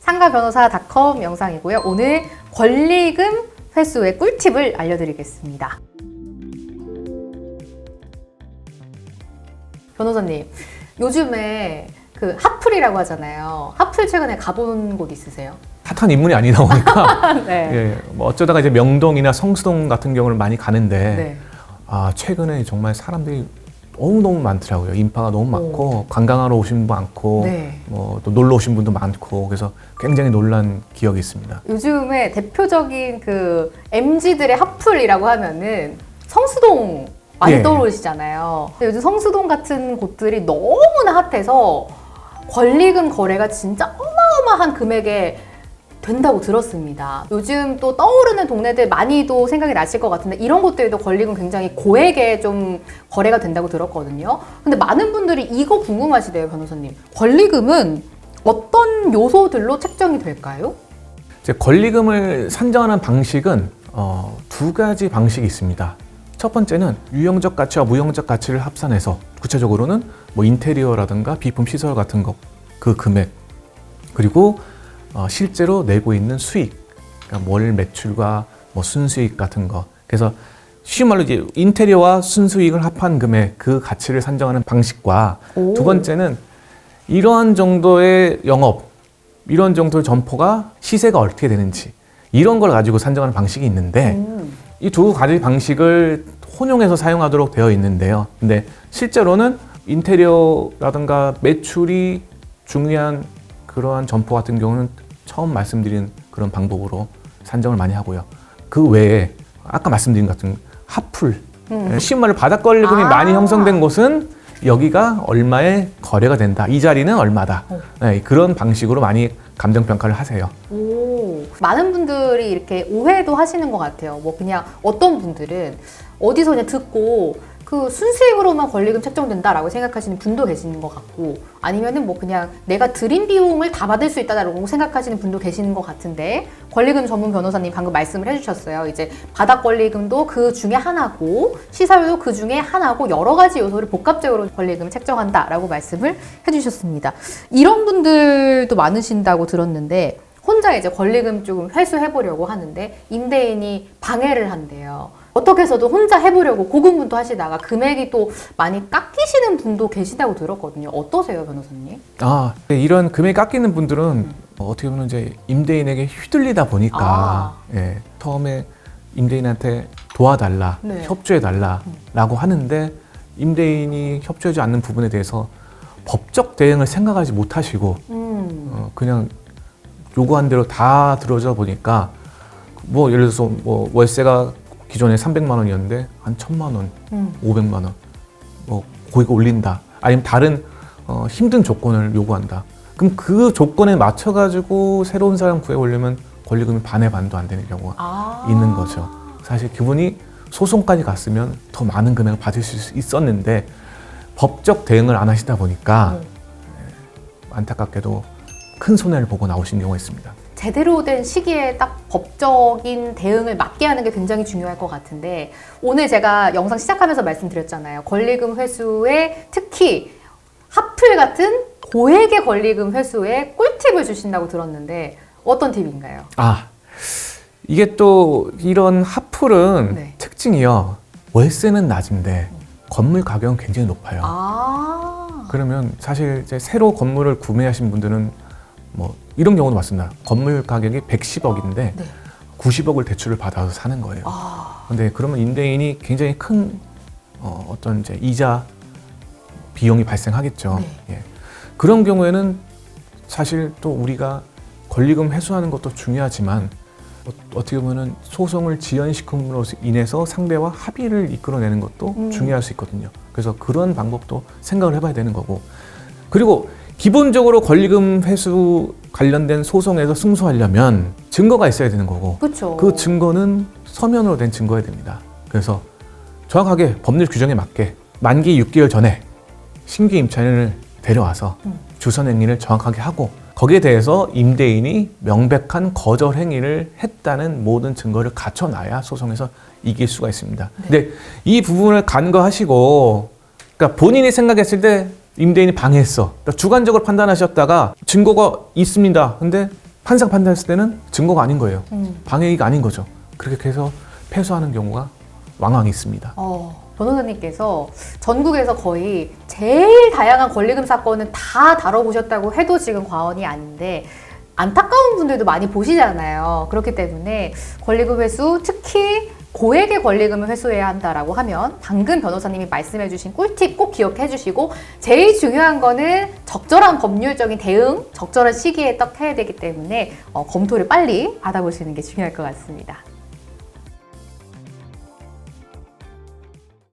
상가변호사.com 영상이고요. 오늘 권리금 회수의 꿀팁을 알려드리겠습니다. 변호사님, 요즘에 그 핫플이라고 하잖아요. 핫플 최근에 가본 곳 있으세요? 핫한 인물이 아니다 보니까 네. 예, 뭐 어쩌다가 이제 명동이나 성수동 같은 경우를 많이 가는데 네. 최근에 정말 사람들이 너무 많더라고요. 인파가 너무 많고 관광하러 오신 분도 많고 네. 뭐 또 놀러 오신 분도 많고 그래서 굉장히 놀란 기억이 있습니다. 요즘에 대표적인 그 MZ들의 핫플이라고 하면은 성수동 많이 예. 떠오르시잖아요. 근데 요즘 성수동 같은 곳들이 너무나 핫해서 권리금 거래가 진짜 어마어마한 금액에 된다고 들었습니다. 요즘 또 떠오르는 동네들 많이도 생각이 나실 것 같은데 이런 곳들도 권리금 굉장히 고액에 좀 거래가 된다고 들었거든요. 근데 많은 분들이 이거 궁금하시대요, 변호사님. 권리금은 어떤 요소들로 책정이 될까요? 이제 권리금을 산정하는 방식은 두 가지 방식이 있습니다. 첫 번째는 유형적 가치와 무형적 가치를 합산해서 구체적으로는 뭐 인테리어라든가 비품 시설 같은 거 그 금액 그리고 실제로 내고 있는 수익, 그러니까 월 매출과 뭐 순수익 같은 거. 그래서 쉬운 말로 이제 인테리어와 순수익을 합한 금액 그 가치를 산정하는 방식과 두 번째는 이러한 정도의 영업, 이런 정도의 점포가 시세가 어떻게 되는지 이런 걸 가지고 산정하는 방식이 있는데 이 두 가지 방식을 혼용해서 사용하도록 되어 있는데요. 근데 실제로는 인테리어라든가 매출이 중요한 그러한 점포 같은 경우는 처음 말씀드린 그런 방법으로 산정을 많이 하고요. 그 외에 아까 말씀드린 것 같은 핫플, 쉬운 말로 바닥 권리금이 많이 형성된 곳은 여기가 얼마에 거래가 된다. 이 자리는 얼마다. 네, 그런 방식으로 많이 감정평가를 하세요. 많은 분들이 이렇게 오해도 하시는 것 같아요. 뭐 그냥 어떤 분들은 어디서 그냥 듣고 그 순수익으로만 권리금 책정된다라고 생각하시는 분도 계시는 것 같고 아니면은 뭐 그냥 내가 들인 비용을 다 받을 수 있다라고 생각하시는 분도 계시는 것 같은데 권리금 전문 변호사님 방금 말씀을 해주셨어요. 이제 바닥 권리금도 그 중에 하나고 시설도 그 중에 하나고 여러 가지 요소를 복합적으로 권리금을 책정한다라고 말씀을 해주셨습니다. 이런 분들도 많으신다고 들었는데 혼자 이제 권리금 조금 회수해보려고 하는데 임대인이 방해를 한대요. 어떻게 해서도 혼자 해보려고 고군분투 하시다가 금액이 또 많이 깎이시는 분도 계시다고 들었거든요. 어떠세요, 변호사님? 이런 금액 깎이는 분들은 어떻게 보면 이제 임대인에게 휘둘리다 보니까 예, 처음에 임대인한테 도와달라, 네. 협조해달라라고 하는데 임대인이 협조하지 않는 부분에 대해서 법적 대응을 생각하지 못하시고 그냥 요구한 대로 다 들어져 보니까 뭐 예를 들어서 뭐 월세가 기존에 300만 원이었는데 한 1,000만 원, 500만 원, 뭐 거기가 올린다. 아니면 다른 힘든 조건을 요구한다. 그럼 그 조건에 맞춰가지고 새로운 사람 구해오려면 권리금이 반의 반도 안 되는 경우가 있는 거죠. 사실 그분이 소송까지 갔으면 더 많은 금액을 받을 수 있었는데 법적 대응을 안 하시다 보니까 안타깝게도 큰 손해를 보고 나오신 경우가 있습니다. 제대로 된 시기에 딱 법적인 대응을 맞게 하는 게 굉장히 중요할 것 같은데 오늘 제가 영상 시작하면서 말씀드렸잖아요. 권리금 회수에 특히 핫플 같은 고액의 권리금 회수에 꿀팁을 주신다고 들었는데 어떤 팁인가요? 이게 또 이런 핫플은 네. 특징이요. 월세는 낮은데 건물 가격은 굉장히 높아요. 그러면 사실 이제 새로 건물을 구매하신 분들은 뭐 이런 경우도 많습니다. 건물 가격이 110억인데 네. 90억을 대출을 받아서 사는 거예요. 근데 그러면 임대인이 굉장히 큰 어떤 이제 이자 비용이 발생하겠죠. 네. 예. 그런 경우에는 사실 또 우리가 권리금 회수하는 것도 중요하지만 어떻게 보면은 소송을 지연시킴으로 인해서 상대와 합의를 이끌어내는 것도 중요할 수 있거든요. 그래서 그런 방법도 생각을 해봐야 되는 거고 그리고 기본적으로 권리금 회수 관련된 소송에서 승소하려면 증거가 있어야 되는 거고 그쵸. 그 증거는 서면으로 된 증거여야 됩니다. 그래서 정확하게 법률 규정에 맞게 만기 6개월 전에 신규 임차인을 데려와서 주선 행위를 정확하게 하고 거기에 대해서 임대인이 명백한 거절 행위를 했다는 모든 증거를 갖춰놔야 소송에서 이길 수가 있습니다. 근데 이 부분을 간과하시고 그러니까 본인이 생각했을 때 임대인이 방해했어. 그러니까 주관적으로 판단하셨다가 증거가 있습니다. 근데 판사가 판단했을 때는 증거가 아닌 거예요. 음. 방해가 아닌 거죠. 그렇게 해서 패소하는 경우가 왕왕 있습니다. 변호사님께서 전국에서 거의 제일 다양한 권리금 사건은 다 다뤄보셨다고 해도 지금 과언이 아닌데 안타까운 분들도 많이 보시잖아요. 그렇기 때문에 권리금 회수, 특히 고액의 권리금을 회수해야 한다라고 하면 방금 변호사님이 말씀해주신 꿀팁 꼭 기억해 주시고 제일 중요한 거는 적절한 법률적인 대응, 적절한 시기에 딱 해야 되기 때문에 검토를 빨리 받아보시는 게 중요할 것 같습니다.